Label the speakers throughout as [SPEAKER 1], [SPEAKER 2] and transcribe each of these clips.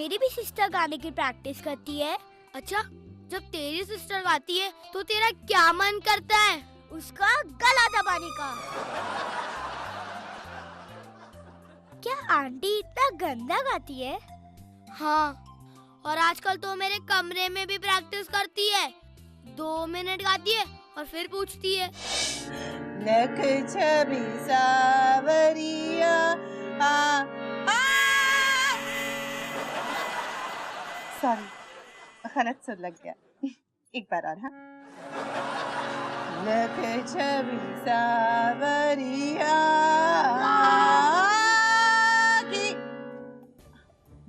[SPEAKER 1] मेरी भी सिस्टर गाने की प्रैक्टिस करती है।
[SPEAKER 2] अच्छा, जब तेरी सिस्टर गाती है तो तेरा क्या मन करता है?
[SPEAKER 1] उसका गला दबाने का। क्या आंटी इतना गंदा गाती है?
[SPEAKER 2] हाँ, और आजकल तो मेरे कमरे में भी प्रैक्टिस करती है। 2 मिनट गाती है और फिर पूछती है,
[SPEAKER 3] लख छवि सावरिया सॉरी, गलत सुर लग गया। एक बार और। हाँ, लख छवि सावरिया की।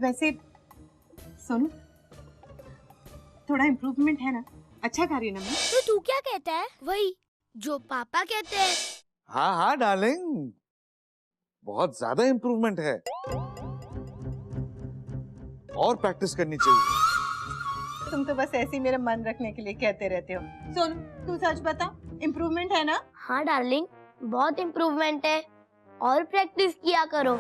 [SPEAKER 3] वैसे सुन, थोड़ा इम्प्रूवमेंट है ना? अच्छा गा रही है ना मैं?
[SPEAKER 1] तो तू क्या कहता है?
[SPEAKER 2] वही जो पापा कहते हैं।
[SPEAKER 4] हाँ हाँ डार्लिंग, बहुत ज्यादा इम्प्रूवमेंट है और प्रैक्टिस करनी चाहिए।
[SPEAKER 3] तुम तो बस ऐसे ही मेरा मन रखने के लिए कहते रहते हो। सुन, तू सच बता, इम्प्रूवमेंट है ना?
[SPEAKER 2] हाँ डार्लिंग, बहुत इम्प्रूवमेंट है और प्रैक्टिस किया करो।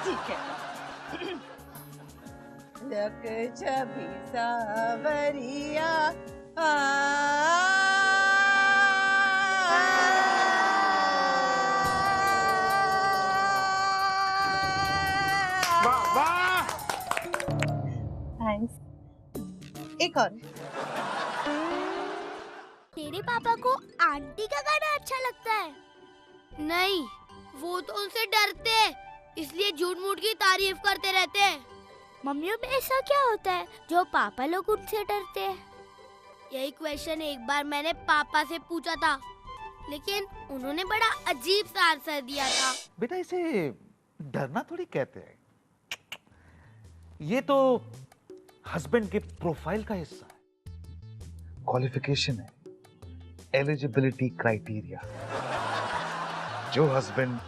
[SPEAKER 3] ठीक है। लख छवि सावरिया थैंक्स। एक और।
[SPEAKER 1] तेरे पापा को आंटी का गाना अच्छा लगता है?
[SPEAKER 2] नहीं, वो तो उनसे डरते हैं, इसलिए झूठ मूठ की तारीफ करते रहते हैं।
[SPEAKER 1] मम्मियों में ऐसा क्या होता है जो पापा लोग उनसे डरते हैं?
[SPEAKER 2] यही क्वेश्चन एक बार मैंने पापा से पूछा था, लेकिन उन्होंने बड़ा अजीब सा आंसर दिया था।
[SPEAKER 5] बेटा, इसे डरना थोड़ी कहते हैं, ये तो हस्बैंड के प्रोफाइल का हिस्सा है, क्वालिफिकेशन है, एलिजिबिलिटी क्राइटेरिया। जो हस्बैंड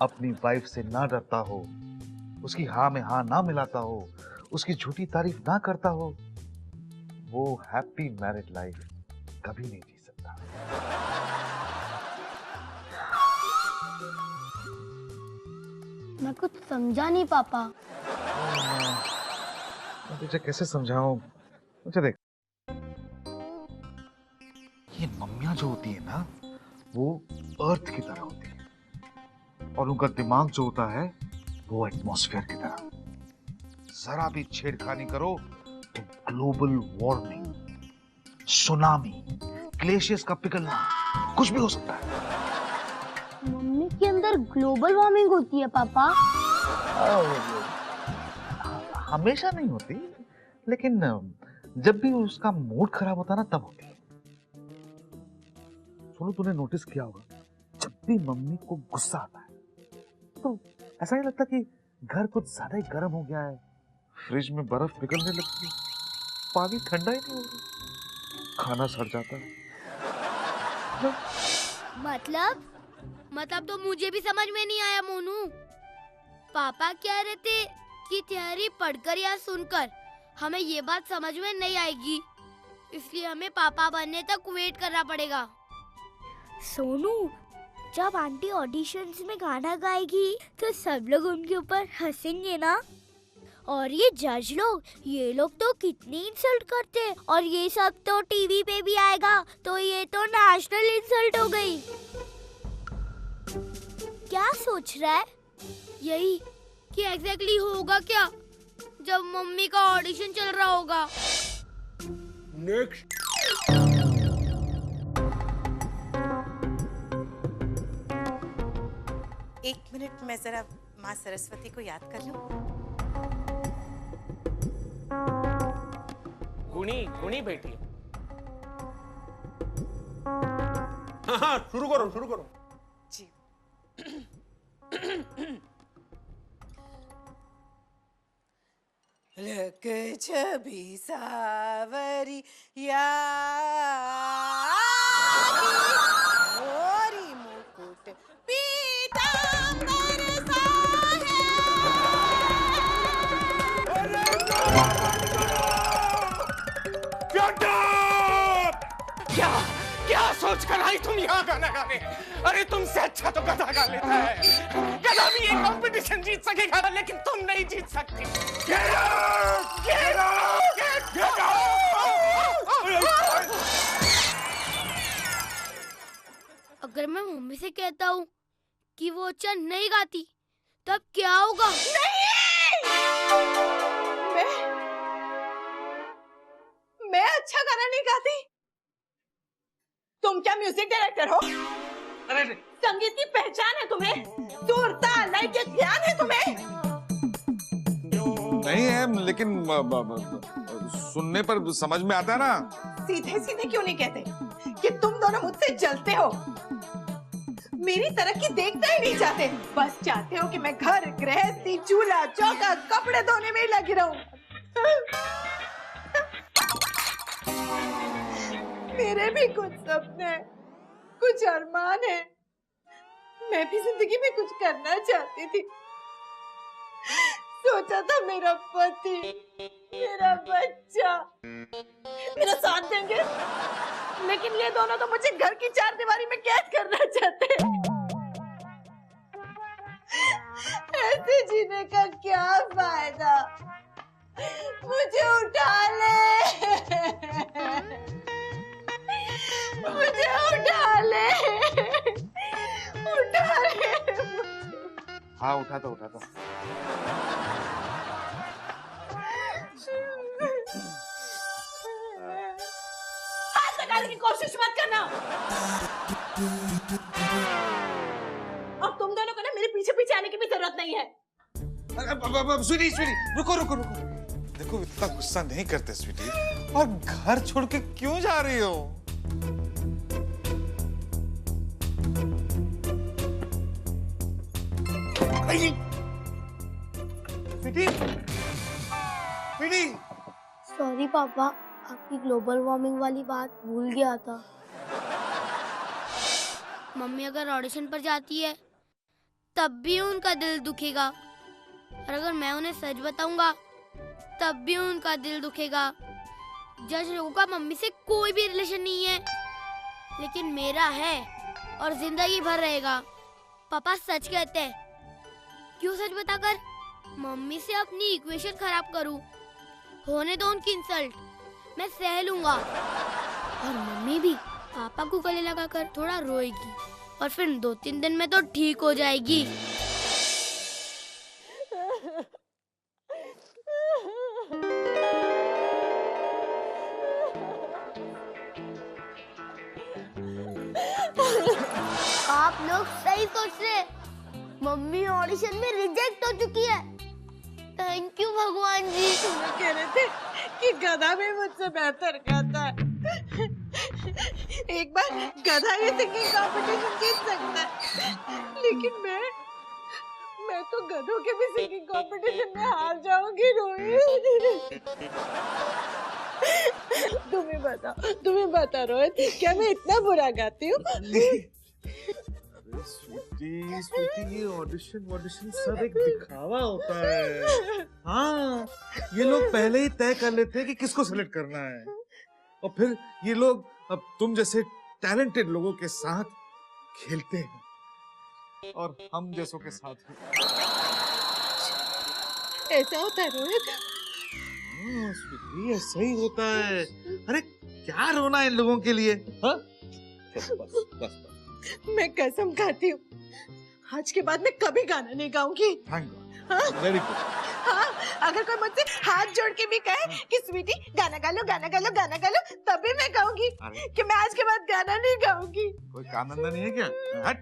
[SPEAKER 5] अपनी वाइफ से ना डरता हो, उसकी हाँ में हाँ ना मिलाता हो, उसकी झूठी तारीफ ना करता हो, वो हैप्पी मैरिड लाइफ कभी नहीं जी सकता।
[SPEAKER 2] मैं कुछ समझा नहीं पापा।
[SPEAKER 4] मैं तुझे कैसे समझाऊं? मुझे देख,
[SPEAKER 5] ये मम्मियां जो होती है ना, वो अर्थ की तरह होती है और उनका दिमाग जो होता है वो एटमॉस्फेयर की तरह। जरा भी छेड़खानी करो तो ग्लोबल वार्मिंग, सुनामी, ग्लेशियर्स का पिघलना, कुछ भी हो सकता है।
[SPEAKER 2] मम्मी के अंदर ग्लोबल वार्मिंग होती है पापा?
[SPEAKER 5] हमेशा नहीं होती, लेकिन जब भी उसका मूड खराब होता है ना, तब होती है। सुनो, तूने नोटिस किया होगा, जब भी मम्मी को गुस्सा आता है तो ऐसा नहीं लगता कि घर कुछ ज्यादा ही गर्म हो गया है, फ्रिज में बर्फ पिघलने लगती है, पानी ठंडा ही नहीं हो रहा, खाना सड़ जाता है।
[SPEAKER 2] मतलब तो मुझे भी समझ में नहीं आया मोनू। पापा कह रहे थे कि थ्योरी पढ़कर या सुनकर हमें ये बात समझ में नहीं आएगी, इसलिए हमें पापा बनने तक वेट करना पड़ेगा।
[SPEAKER 1] सोनू, जब आंटी ऑडिशंस में गाना गाएगी तो सब लोग उनके ऊपर हंसेंगे ना? और ये जज लोग, ये लोग तो कितनी इंसल्ट करते हैं, और ये सब तो टीवी पे भी आएगा, तो ये तो नेशनल इंसल्ट हो गई। क्या सोच रहा है?
[SPEAKER 2] यही कि एग्जैक्टली होगा क्या जब मम्मी का ऑडिशन चल रहा होगा।
[SPEAKER 6] नेक्स्ट।
[SPEAKER 3] एक मिनट, मैं जरा माँ सरस्वती को याद कर लूं।
[SPEAKER 6] गुणी बेटी। हाँ, शुरू करो।
[SPEAKER 3] जी। लख छवि सावरिया मोरी मुकुट पीतांबर साहे।
[SPEAKER 6] क्या सोच कर आई तुम यहाँ? कहाँ गाना गाने? अरे तुमसे अच्छा तो गधा गा लेता है। गधा भी ये कंपटीशन जीत सकेगा, लेकिन तुम नहीं जीत सकती। Get out! Get out! Get out!
[SPEAKER 2] अगर मैं मम्मी से कहता हूँ कि वो अच्छा नहीं गाती, तब क्या होगा?
[SPEAKER 3] मैं अच्छा गाना नहीं गाती? तुम क्या म्यूजिक डायरेक्टर हो?
[SPEAKER 4] अरे
[SPEAKER 3] संगीत की पहचान है तुम्हें? सुर ताल लय के ध्यान है तुम्हें?
[SPEAKER 4] नहीं है, लेकिन सुनने पर समझ में आता है ना।
[SPEAKER 3] सीधे सीधे क्यों नहीं कहते कि तुम दोनों मुझसे जलते हो? मेरी तरक्की देखना ही नहीं चाहते, बस चाहते हो कि मैं घर गृहस्थी चूल्हा चौका कपड़े धोने में ही लगी रहूं। मेरे भी कुछ सपने, कुछ अरमान है। मैं भी जिंदगी में कुछ करना चाहती थी। सोचा था मेरा पति, मेरा बच्चा मेरा साथ देंगे, लेकिन ये दोनों तो मुझे घर की चार दीवारी में कैद करना चाहते हैं। ऐसे जीने का क्या फायदा? मुझे उठा ले, मुझे उठा ले, उठा ले।
[SPEAKER 4] हाँ उठाता उठाता।
[SPEAKER 3] हाथ लगाने की कोशिश मत करना। अब तुम दोनों को ना मेरे पीछे पीछे आने की भी जरूरत नहीं है।
[SPEAKER 4] स्वीटी स्वीटी रुको रुको रुको, देखो इतना गुस्सा नहीं करते स्वीटी, और घर छोड़ के क्यों जा रही हो? स्वीटी स्वीटी
[SPEAKER 2] सॉरी पापा, आपकी ग्लोबल वार्मिंग वाली बात भूल गया था। मम्मी अगर ऑडिशन पर जाती है तब भी उनका दिल दुखेगा, और अगर मैं उन्हें सच बताऊंगा तब भी उनका दिल दुखेगा। जज लोगों का मम्मी से कोई भी रिलेशन नहीं है, लेकिन मेरा है और जिंदगी भर रहेगा। पापा सच कहते हैं, क्यों सच बताकर मम्मी से अपनी इक्वेशन खराब करूं? होने दो उनकी इंसल्ट, मैं सह लूंगा। और मम्मी भी पापा को गले लगाकर थोड़ा रोएगी, और फिर 2-3 दिन में तो ठीक हो जाएगी। आप लोग सही सोच रहे, मम्मी ऑडिशन में रिजेक्ट हो चुकी है। थैंक यू भगवान जी।
[SPEAKER 3] तुम्हें कह रहे थे कि गधा भी मुझसे बेहतर गाता है। एक बार गधा ही सिंगिंग कंपटीशन जीत सकता है, लेकिन मैं तो गधों के भी सिंगिंग कंपटीशन में हार जाऊंगी रोहित। तुम्हें बता रोहित, क्या मैं इतना बुरा गाती हूँ?
[SPEAKER 4] स्वीटी स्वीटी ये ऑडिशन सब एक दिखावा होता है। हाँ ये लोग पहले ही तय कर लेते हैं कि किसको सेलेक्ट करना है, और फिर ये लोग अब तुम जैसे टैलेंटेड लोगों के साथ खेलते हैं और हम जैसों के साथ।
[SPEAKER 3] ऐसा होता है रोहित?
[SPEAKER 4] हाँ स्वीटी ऐसा ही होता है। अरे क्या रोना है इन लोगों के लिए? हाँ बस बस बस।
[SPEAKER 3] मैं कसम खाती हूँ, आज के बाद मैं कभी गाना नहीं गाऊंगी।
[SPEAKER 4] Thank God, very good.
[SPEAKER 3] हाँ, अगर कोई मुझसे हाथ जोड़ के भी कहे कि स्वीटी गाना गा लो गाना गा लो गाना गा लो, तभी मैं गाऊंगी। कि मैं आज के बाद गाना नहीं गाऊंगी।
[SPEAKER 4] कोई काम धंधा नहीं है क्या? हट।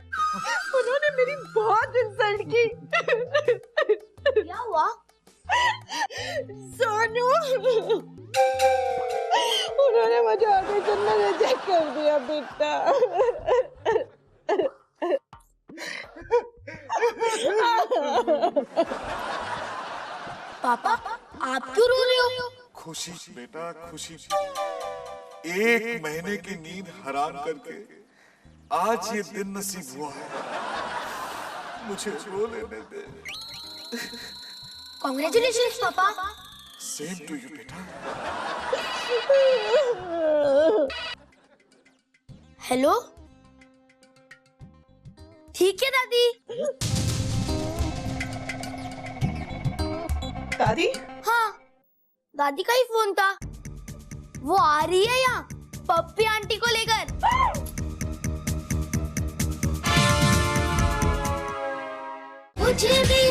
[SPEAKER 3] उन्होंने मेरी बहुत इंसल्ट की।
[SPEAKER 2] क्या हुआ?
[SPEAKER 3] सोनू, उन्होंने मुझे ऑडिशन में रिजेक्ट कर दिया बेटा।
[SPEAKER 2] पापा आप क्यों रो रहे हो?
[SPEAKER 4] खुशी बेटा खुशी, 1 महीने की नींद हराम करके आज ये दिन नसीब हुआ है। मुझे रो लेने दे।
[SPEAKER 2] कांग्रेचुलेशंस पापा।
[SPEAKER 4] सेम टू यू बेटा।
[SPEAKER 2] हेलो, ठीक है दादी।
[SPEAKER 3] दादी
[SPEAKER 2] हाँ, दादी का ही फोन था। वो आ रही है यहाँ पप्पी आंटी को लेकर।
[SPEAKER 1] कुछ भी